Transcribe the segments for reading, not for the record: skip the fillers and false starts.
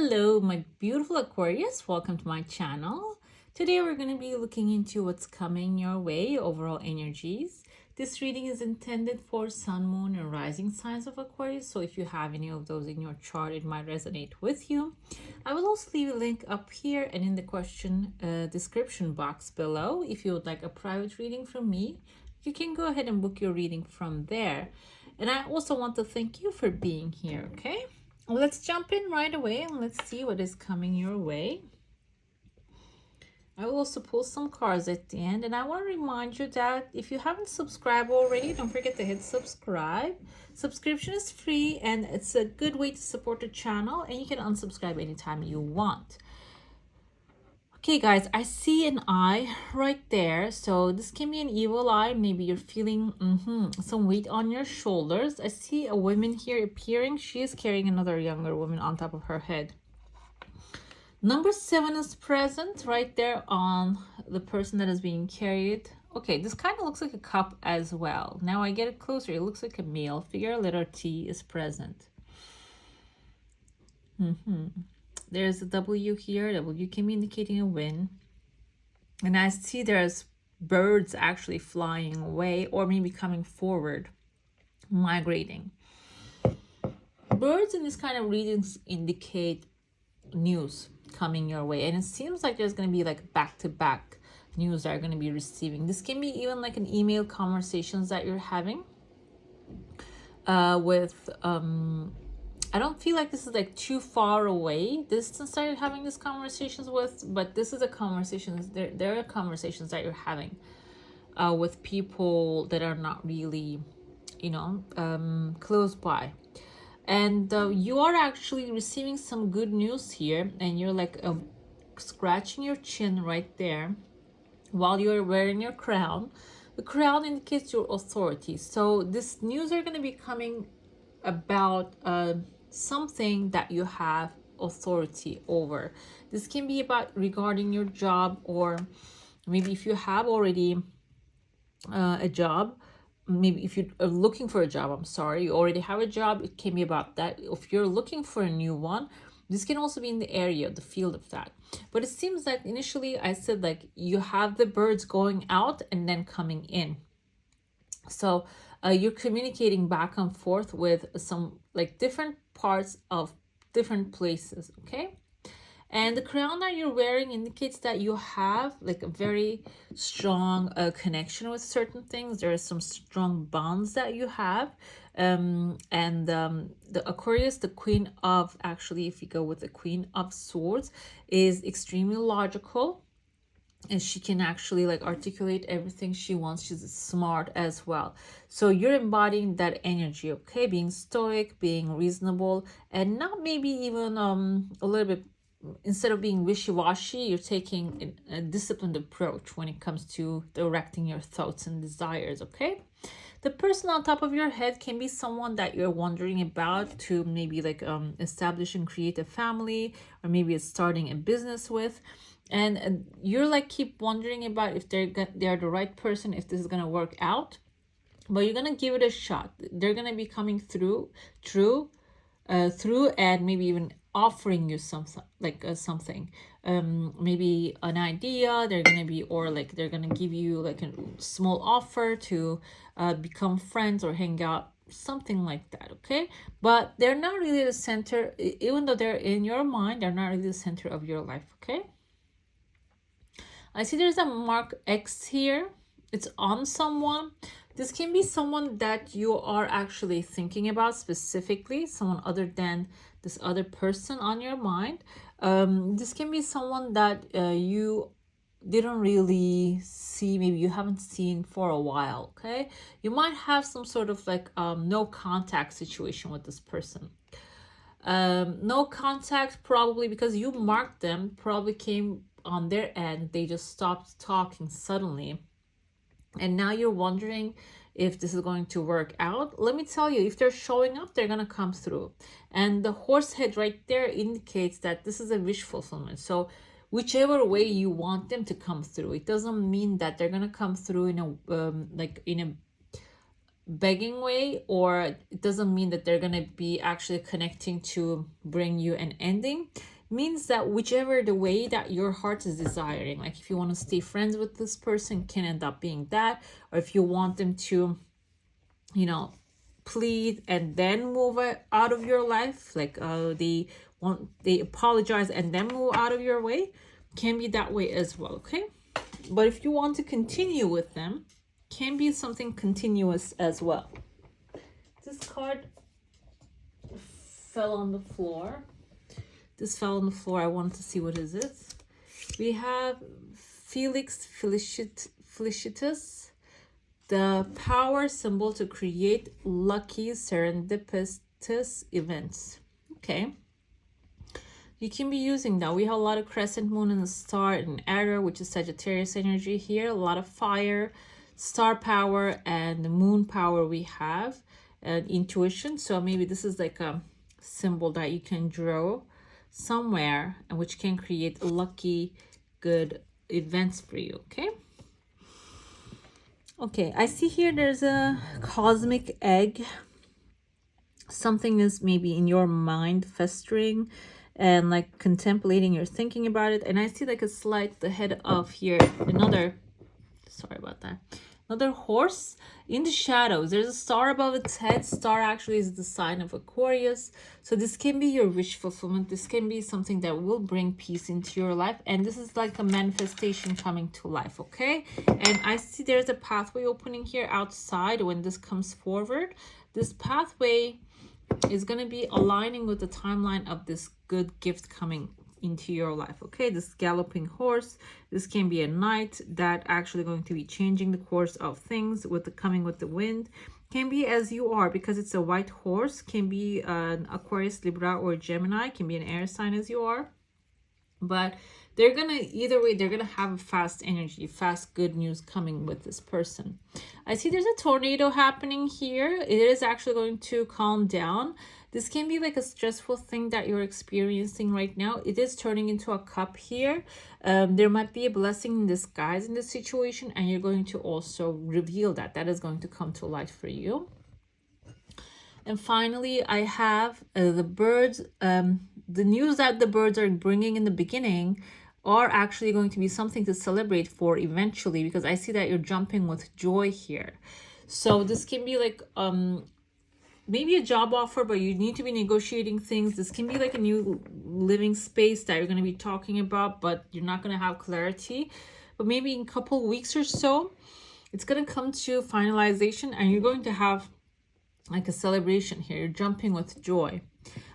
Hello, my beautiful Aquarius. Welcome to my channel. Today we're going to be looking into what's coming your way, overall energies. This reading is intended for Sun, Moon, and Rising signs of Aquarius. So if you have any of those in your chart, it might resonate with you. I will also leave a link up here and in the question description box below. If you would like a private reading from me, you can go ahead and book your reading from there. And I also want to thank you for being here, okay? Let's jump in right away and let's see what is coming your way. I will also pull some cards at the end, and I want to remind you that if you haven't subscribed already, don't forget to hit subscribe. Subscription is free and it's a good way to support the channel, and you can unsubscribe anytime you want. Okay guys, I see an eye right there. So this can be an evil eye. Maybe you're feeling some weight on your shoulders. I see a woman here appearing. She is carrying another younger woman on top of her head. Number 7 is present right there on the person that is being carried. Okay, this kind of looks like a cup as well. Now I get it closer. It looks like a male figure. Letter T is present. There's a W here. W can be indicating a wind. And I see there's birds actually flying away or maybe coming forward, migrating. Birds in this kind of readings indicate news coming your way. And it seems like there's going to be like back-to-back news that are going to be receiving. This can be even like an email conversations that you're having with I don't feel like this is like too far away distance that you're having these conversations with, but this is a conversations. There are conversations that you're having with people that are not really, close by, and you are actually receiving some good news here, and you're like scratching your chin right there while you're wearing your crown. The crown indicates your authority. So this news are going to be coming about something that you have authority over. This can be about regarding your job, or maybe if you have already a job, maybe if you are looking for a job, you already have a job, it can be about that. If you're looking for a new one, this can also be in the area, the field of that. But it seems like initially I said like you have the birds going out and then coming in. So you're communicating back and forth with some like different parts of different places, okay? And the crown that you're wearing indicates that you have like a very strong connection with certain things. There are some strong bonds that you have. The Aquarius, the Queen of, actually, if you go with the Queen of Swords, is extremely logical. And she can actually like articulate everything she wants. She's smart as well. So you're embodying that energy, okay? Being stoic, being reasonable, and not maybe even a little bit, instead of being wishy-washy, you're taking a disciplined approach when it comes to directing your thoughts and desires, okay? The person on top of your head can be someone that you're wondering about to maybe like establish and create a family, or maybe it's starting a business with. And you're like keep wondering about if they're the right person, if this is gonna work out, but you're gonna give it a shot. They're gonna be coming through, and maybe even offering you something, maybe an idea. They're gonna be, or like they're gonna give you like a small offer to become friends or hang out, something like that, okay? But they're not really the center, even though they're in your mind. They're not really the center of your life, okay? I see there's a mark X here. It's on someone. This can be someone that you are actually thinking about specifically, someone other than this other person on your mind. This can be someone that you didn't really see, maybe you haven't seen for a while, okay? You might have some sort of like no contact situation with this person. No contact probably because you marked them, probably came on their end, they just stopped talking suddenly, and now you're wondering if this is going to work out. Let me tell you, if they're showing up, they're gonna come through. And the horse head right there indicates that this is a wish fulfillment. So whichever way you want them to come through, it doesn't mean that they're gonna come through in a in a begging way, or it doesn't mean that they're gonna be actually connecting to bring you an ending. means that whichever the way that your heart is desiring, like if you want to stay friends with this person, can end up being that, or if you want them to, you know, plead and then move out of your life, like they apologize and then move out of your way, can be that way as well. Okay, but if you want to continue with them, can be something continuous as well. This card fell on the floor. This fell on the floor. I wanted to see what is it. We have Felicitas, the power symbol to create lucky serendipitous events. Okay, you can be using that. We have a lot of crescent moon and the star and arrow, which is Sagittarius energy here. A lot of fire, star power, and the moon power we have, and intuition. So maybe this is like a symbol that you can draw somewhere, and which can create lucky, good events for you. Okay. Okay, I see here there's a cosmic egg. Something is maybe in your mind festering and like contemplating, you're thinking about it. And I see like a slight, the head of here, another, sorry about that, another horse in the shadows. There's a star above its head. Star actually is the sign of Aquarius. So this can be your wish fulfillment. This can be something that will bring peace into your life. And this is like a manifestation coming to life, okay? And I see there's a pathway opening here outside when this comes forward. This pathway is going to be aligning with the timeline of this good gift coming into your life. Okay, this galloping horse, this can be a knight that actually going to be changing the course of things with the coming with the wind. Can be as you are, because it's a white horse. Can be an Aquarius, Libra, or Gemini. Can be an air sign as you are. But they're gonna, either way, they're gonna have a fast energy, fast good news coming with this person. I see there's a tornado happening here. It is actually going to calm down. This can be like a stressful thing that you're experiencing right now. It is turning into a cup here. There might be a blessing in disguise in this situation, and you're going to also reveal that. That is going to come to light for you. And finally, I have the birds. The news that the birds are bringing in the beginning are actually going to be something to celebrate for eventually, because I see that you're jumping with joy here. So this can be like maybe a job offer, but you need to be negotiating things. This can be like a new living space that you're going to be talking about, but you're not going to have clarity. But maybe in a couple weeks or so, it's going to come to finalization, and you're going to have like a celebration here. You're jumping with joy.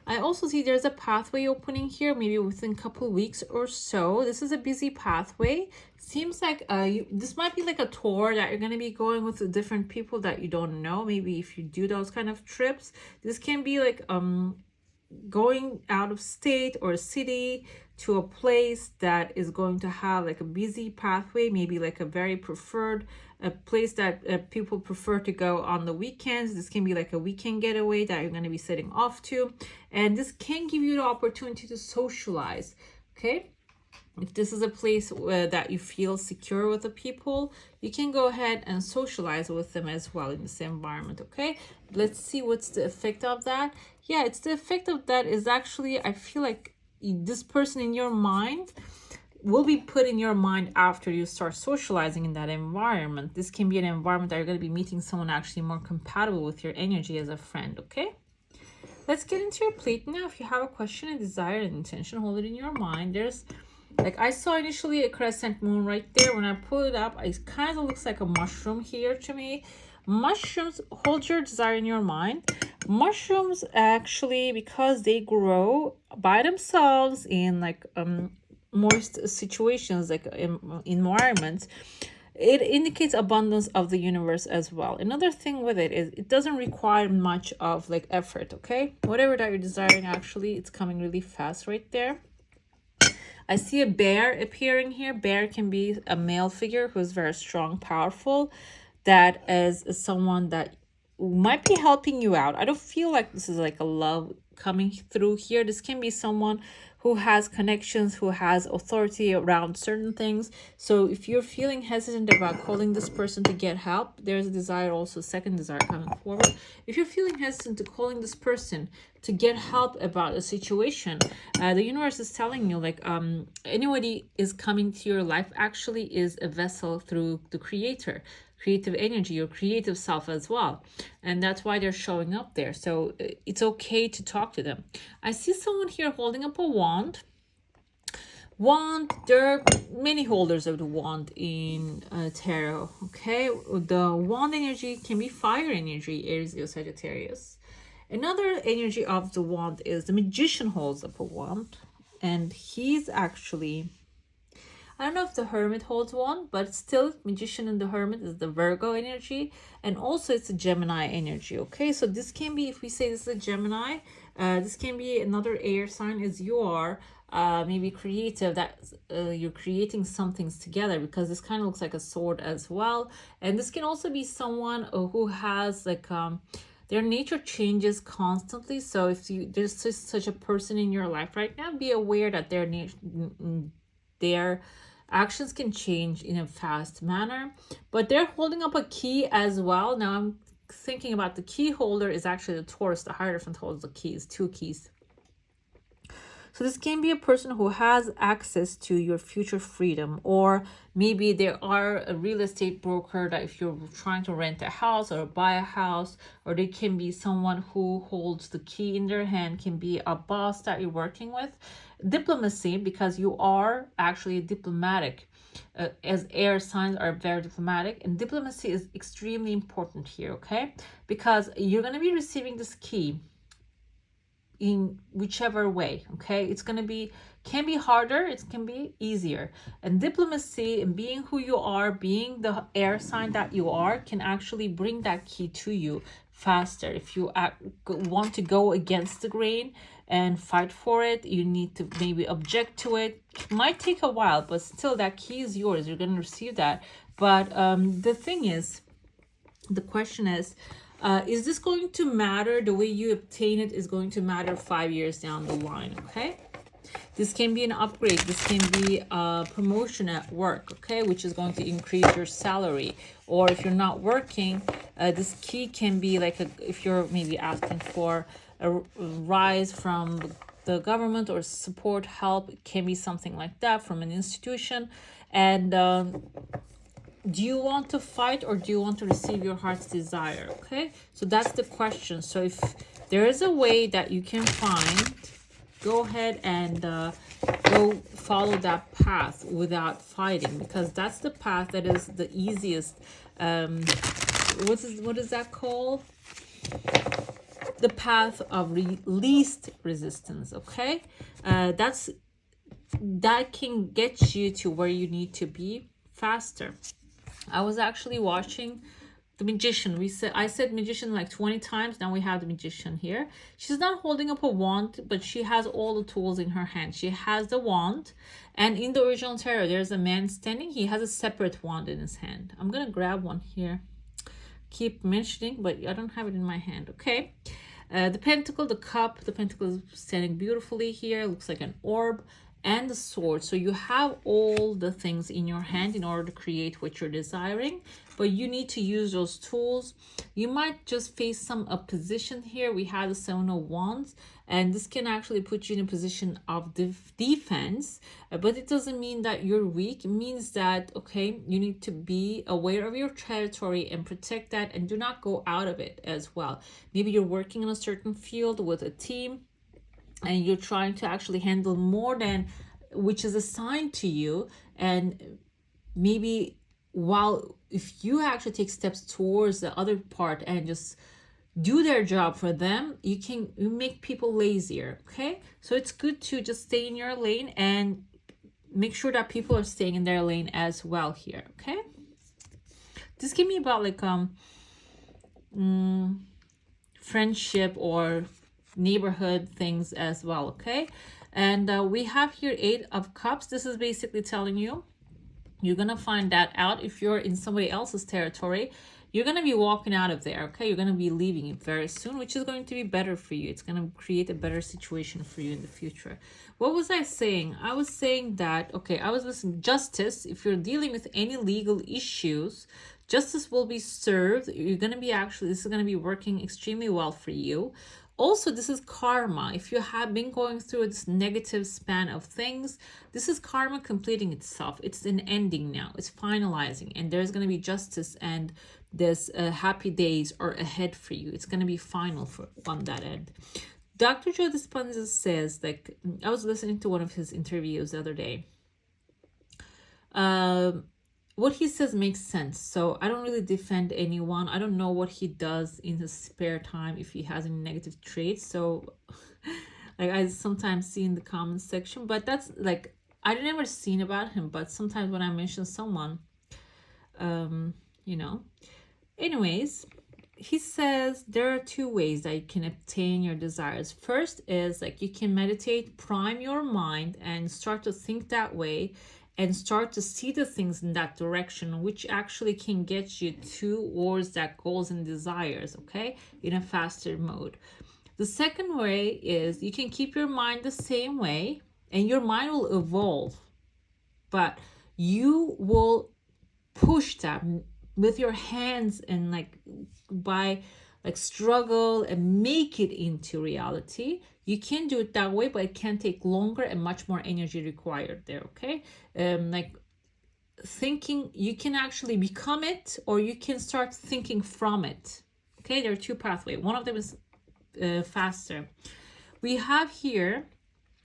I also see there's a pathway opening here, maybe within a couple weeks or so. This is a busy pathway. Seems like this might be like a tour that you're going to be going with different people that you don't know. Maybe if you do those kind of trips, this can be like going out of state or city to a place that is going to have like a busy pathway, maybe like a very preferred a place that people prefer to go on the weekends. This can be like a weekend getaway that you're going to be setting off to, and this can give you the opportunity to socialize. Okay, if this is a place that you feel secure with the people, you can go ahead and socialize with them as well in this environment. Okay, let's see what's the effect of that. Yeah, it's the effect of that is actually, I feel like this person in your mind will be put in your mind after you start socializing in that environment. This can be an environment that you're going to be meeting someone actually more compatible with your energy as a friend. Okay, let's get into your plate now. If you have a question, a desire, an intention, hold it in your mind. There's like, I saw initially a crescent moon right there. When I pull it up, it kind of looks like a mushroom here to me. Mushrooms, hold your desire in your mind. Mushrooms actually, because they grow by themselves in like moist situations, like environments, it indicates abundance of the universe as well. Another thing with it is it doesn't require much of like effort. Okay, whatever that you're desiring, actually it's coming really fast right there. I see a bear appearing here. Bear can be a male figure who's very strong, powerful, that is someone that might be helping you out. I don't feel like this is like a love coming through here. This can be someone who has connections, who has authority around certain things. So if you're feeling hesitant about calling this person to get help, there's a desire, also second desire coming forward. If you're feeling hesitant to calling this person to get help about a situation, the universe is telling you like anybody is coming to your life actually is a vessel through the creator, creative energy, your creative self as well, and that's why they're showing up there. So it's okay to talk to them. I see someone here holding up a wand. There are many holders of the wand in tarot. Okay, the wand energy can be fire energy, Aries, Leo, Sagittarius. Another energy of the wand is the magician holds up a wand, and he's actually, I don't know if the hermit holds one, but still magician and the hermit is the Virgo energy, and also it's a Gemini energy. Okay, so this can be, if we say this is a Gemini, this can be another air sign, as you are maybe creative, that you're creating some things together, because this kind of looks like a sword as well. And this can also be someone who has like their nature changes constantly. So if there's just such a person in your life right now, be aware that their actions can change in a fast manner. But they're holding up a key as well. Now I'm thinking about the key holder is actually the Taurus. The Hierophant holds the keys, 2 keys. So this can be a person who has access to your future freedom, or maybe there are a real estate broker that if you're trying to rent a house or buy a house, or they can be someone who holds the key in their hand, can be a boss that you're working with. Diplomacy, because you are actually diplomatic, as air signs are very diplomatic, and diplomacy is extremely important here, okay? Because you're going to be receiving this key in whichever way, okay? It's going to be, can be harder, it can be easier. And diplomacy and being who you are, being the air sign that you are, can actually bring that key to you faster. If you want to go against the grain and fight for it, you need to maybe object to it. It might take a while, but still that key is yours. You're going to receive that. But the thing is, the question is this going to matter? The way you obtain it is going to matter 5 years down the line, okay? This can be an upgrade. This can be a promotion at work, okay, which is going to increase your salary. Or if you're not working, this key can be like if you're maybe asking for a rise from the government or support, help, it can be something like that from an institution. And do you want to fight, or do you want to receive your heart's desire? Okay, so that's the question. So if there is a way that you can find, go ahead and go follow that path without fighting, because that's the path that is the easiest. What is that called? The path of least resistance. Okay, that can get you to where you need to be faster. I was actually watching the magician. I said magician like 20 times. Now we have the magician here. She's not holding up a wand, but she has all the tools in her hand. She has the wand, and in the original tarot, there's a man standing. He has a separate wand in his hand. I'm gonna grab one here. Keep mentioning, but I don't have it in my hand. Okay. The pentacle, the cup, the pentacle is standing beautifully here. Looks like an orb. And the sword. So you have all the things in your hand in order to create what you're desiring, but you need to use those tools. You might just face some opposition here. We have the 7 of Wands, and this can actually put you in a position of defense, but it doesn't mean that you're weak. It means that, okay, you need to be aware of your territory and protect that, and do not go out of it as well. Maybe you're working in a certain field with a team, and you're trying to actually handle more than which is assigned to you, and maybe if you actually take steps towards the other part and just do their job for them, you make people lazier. Okay, so it's good to just stay in your lane and make sure that people are staying in their lane as well here. Okay, this can be about like friendship or neighborhood things as well. Okay, and we have here 8 of Cups. This is basically telling you you're gonna find that out if you're in somebody else's territory. you're going to be walking out of there, okay? You're going to be leaving it very soon, which is going to be better for you. It's going to create a better situation for you in the future. What was I saying? I was saying that, okay, I was listening, justice, if you're dealing with any legal issues, justice will be served. You're going to be this is going to be working extremely well for you. Also, this is karma. If you have been going through this negative span of things, this is karma completing itself. It's an ending now. It's finalizing, and there's going to be justice, and this happy days are ahead for you. It's going to be final on that end. Dr. Joe Dispenza says, like, I was listening to one of his interviews the other day. What he says makes sense. So I don't really defend anyone. I don't know what he does in his spare time, if he has any negative traits. So like I sometimes see in the comments section, but that's like, I never seen about him, but sometimes when I mention someone, you know, anyways, he says there are two ways that you can obtain your desires. First is like you can meditate, prime your mind, and start to think that way, and start to see the things in that direction, which actually can get you towards that goals and desires, okay, in a faster mode. The second way is you can keep your mind the same way, and your mind will evolve, but you will push that with your hands and like by like struggle and make it into reality. You can do it that way, but it can take longer and much more energy required there, okay? Like thinking, you can actually become it, or you can start thinking from it, okay? There are two pathways. One of them is faster. We have here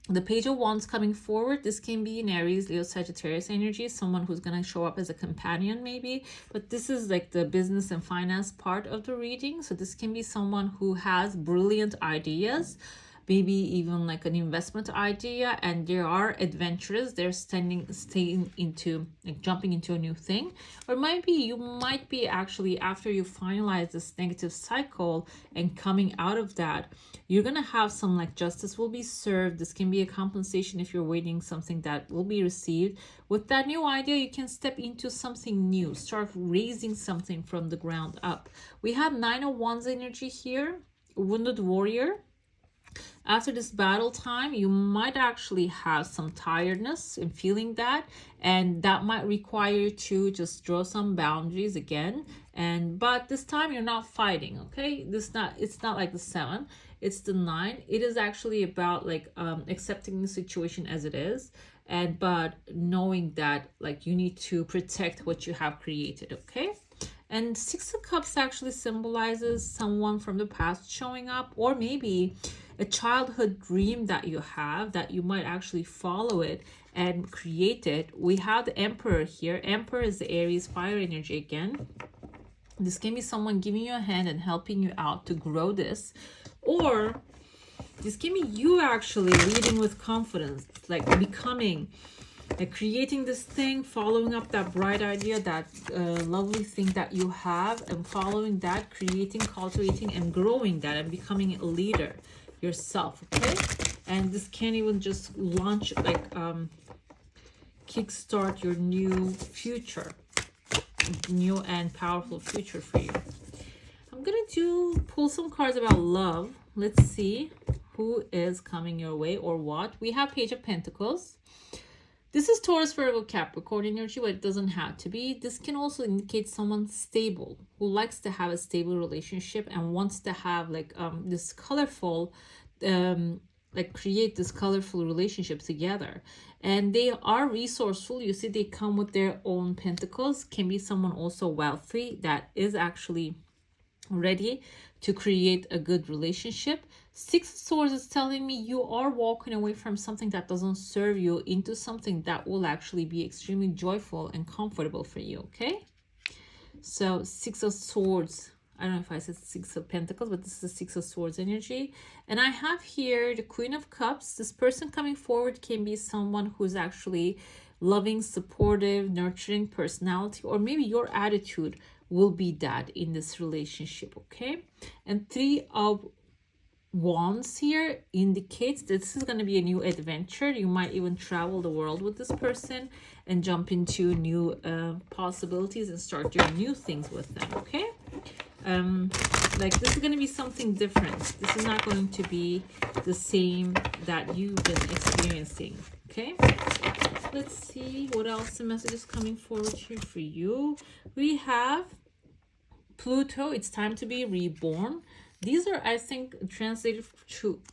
the Page of Wands coming forward. This can be in Aries, Leo, Sagittarius energy, someone who's going to show up as a companion maybe, but this is like the business and finance part of the reading. So this can be someone who has brilliant ideas, maybe even like an investment idea, and they are adventurous. They're staying into like jumping into a new thing. Or maybe you might be actually, after you finalize this negative cycle and coming out of that, you're gonna have some like justice will be served. This can be a compensation if you're waiting something that will be received. With that new idea, you can step into something new, start raising something from the ground up. We have 9 of Wands energy here, Wounded Warrior. After this battle time, you might actually have some tiredness and feeling that, and that might require you to just draw some boundaries again. But this time you're not fighting, okay? It's not like the 7, it's the 9. It is actually about like accepting the situation as it is, but knowing that like you need to protect what you have created, okay? And 6 of Cups actually symbolizes someone from the past showing up, or maybe a childhood dream that you have, that you might actually follow it and create it. We have the Emperor here. Emperor is the Aries fire energy again. This can be someone giving you a hand and helping you out to grow this, or this can be you actually leading with confidence, like becoming, like creating this thing, following up that bright idea, that lovely thing that you have, and following that, creating, cultivating, and growing that, and becoming a leader yourself, okay? And this can even just launch, like kickstart your new future, new and powerful future for you. I'm gonna pull some cards about love. Let's see who is coming your way or what. We have Page of Pentacles. This is Taurus, Virgo, Capricorn energy, but it doesn't have to be. This can also indicate someone stable, who likes to have a stable relationship and wants to have like this colorful, like create this colorful relationship together. And they are resourceful. You see, they come with their own pentacles. Can be someone also wealthy that is actually ready to create a good relationship. 6 of Swords is telling me you are walking away from something that doesn't serve you into something that will actually be extremely joyful and comfortable for you, okay? So 6 of Swords, I don't know if I said 6 of Pentacles, but this is the 6 of Swords energy. And I have here the Queen of Cups. This person coming forward can be someone who's actually loving, supportive, nurturing personality, or maybe your attitude will be that in this relationship, okay? And 3 of Wands here indicates that this is going to be a new adventure. You might even travel the world with this person and jump into new possibilities and start doing new things with them, okay? Like this is going to be something different. This is not going to be the same that you've been experiencing. Okay, let's see what else the message is coming forward here for you. We have Pluto, it's time to be reborn. These are, I think, translated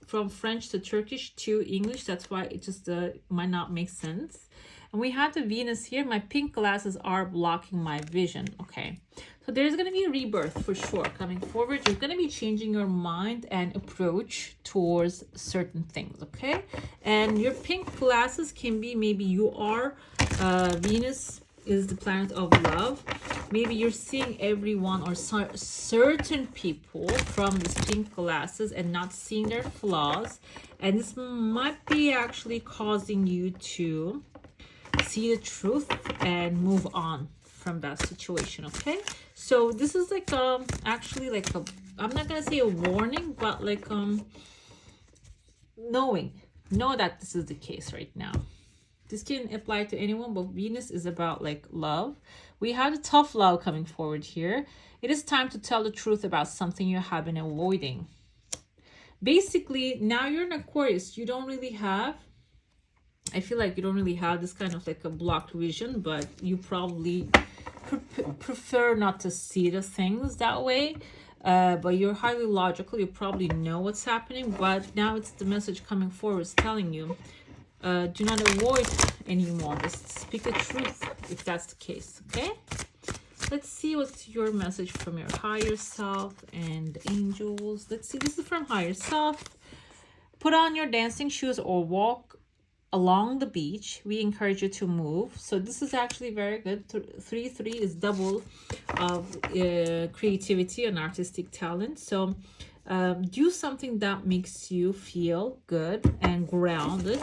from French to Turkish to English. That's why it just might not make sense. And we have the Venus here. My pink glasses are blocking my vision. Okay, so there's going to be a rebirth for sure coming forward. You're going to be changing your mind and approach towards certain things. Okay, and your pink glasses can be, maybe you are Venus is the planet of love. Maybe you're seeing everyone or certain people from these pink glasses and not seeing their flaws. And this might be actually causing you to see the truth and move on from that situation. Okay, so this is like actually like a, I'm not gonna say a warning, but like know that this is the case right now. This can apply to anyone, but Venus is about like love. We have the tough love coming forward here. It is time to tell the truth about something you have been avoiding. Basically, now you're an Aquarius. You don't really have, I feel like you don't really have this kind of like a blocked vision, but you probably prefer not to see the things that way. But you're highly logical. You probably know what's happening, but now it's the message coming forward. It's telling you, do not avoid anymore. Just speak the truth if that's the case. Okay, let's see what's your message from your higher self and angels. Let's see, this is from higher self. Put on your dancing shoes or walk along the beach. We encourage you to move. So this is actually very good. 3 is double of creativity and artistic talent. So do something that makes you feel good and grounded.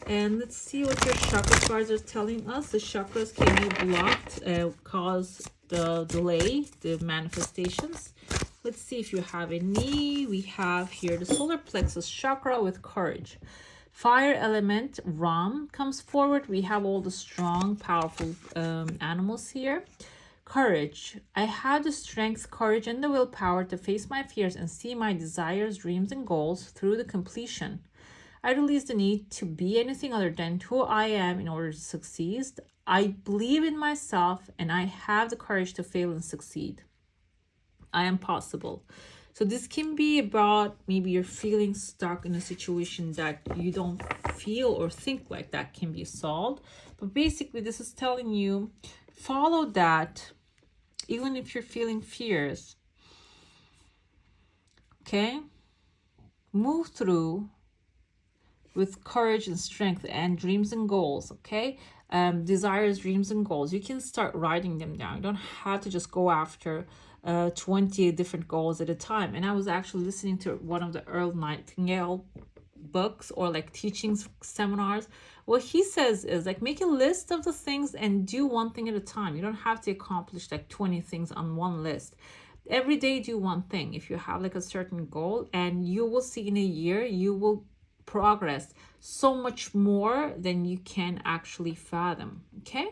And let's see what your chakra cards are telling us. The chakras can be blocked, cause the delay, the manifestations. Let's see if you have any. We have here the solar plexus chakra with courage. Fire element Ram comes forward. We have all the strong, powerful animals here. Courage. I have the strength, courage, and the willpower to face my fears and see my desires, dreams, and goals through the completion. I release the need to be anything other than who I am in order to succeed. I believe in myself and I have the courage to fail and succeed. I am possible. So this can be about maybe you're feeling stuck in a situation that you don't feel or think like that can be solved. But basically this is telling you, follow that even if you're feeling fears. Okay? Move through with courage and strength and dreams and goals. Okay, desires, dreams, and goals. You can start writing them down. You don't have to just go after 20 different goals at a time. And I was actually listening to one of the Earl Nightingale books or like teachings seminars. What he says is like make a list of the things and do one thing at a time. You don't have to accomplish like 20 things on one list. Every day do one thing. If you have like a certain goal, and you will see in a year you will progress so much more than you can actually fathom. Okay,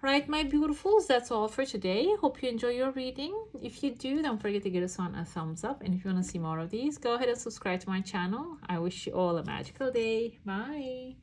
right, my beautifuls, that's all for today. Hope you enjoy your reading. If you do, don't forget to give us on a thumbs up, and if you want to see more of these, go ahead and subscribe to my channel. I wish you all a magical day. Bye.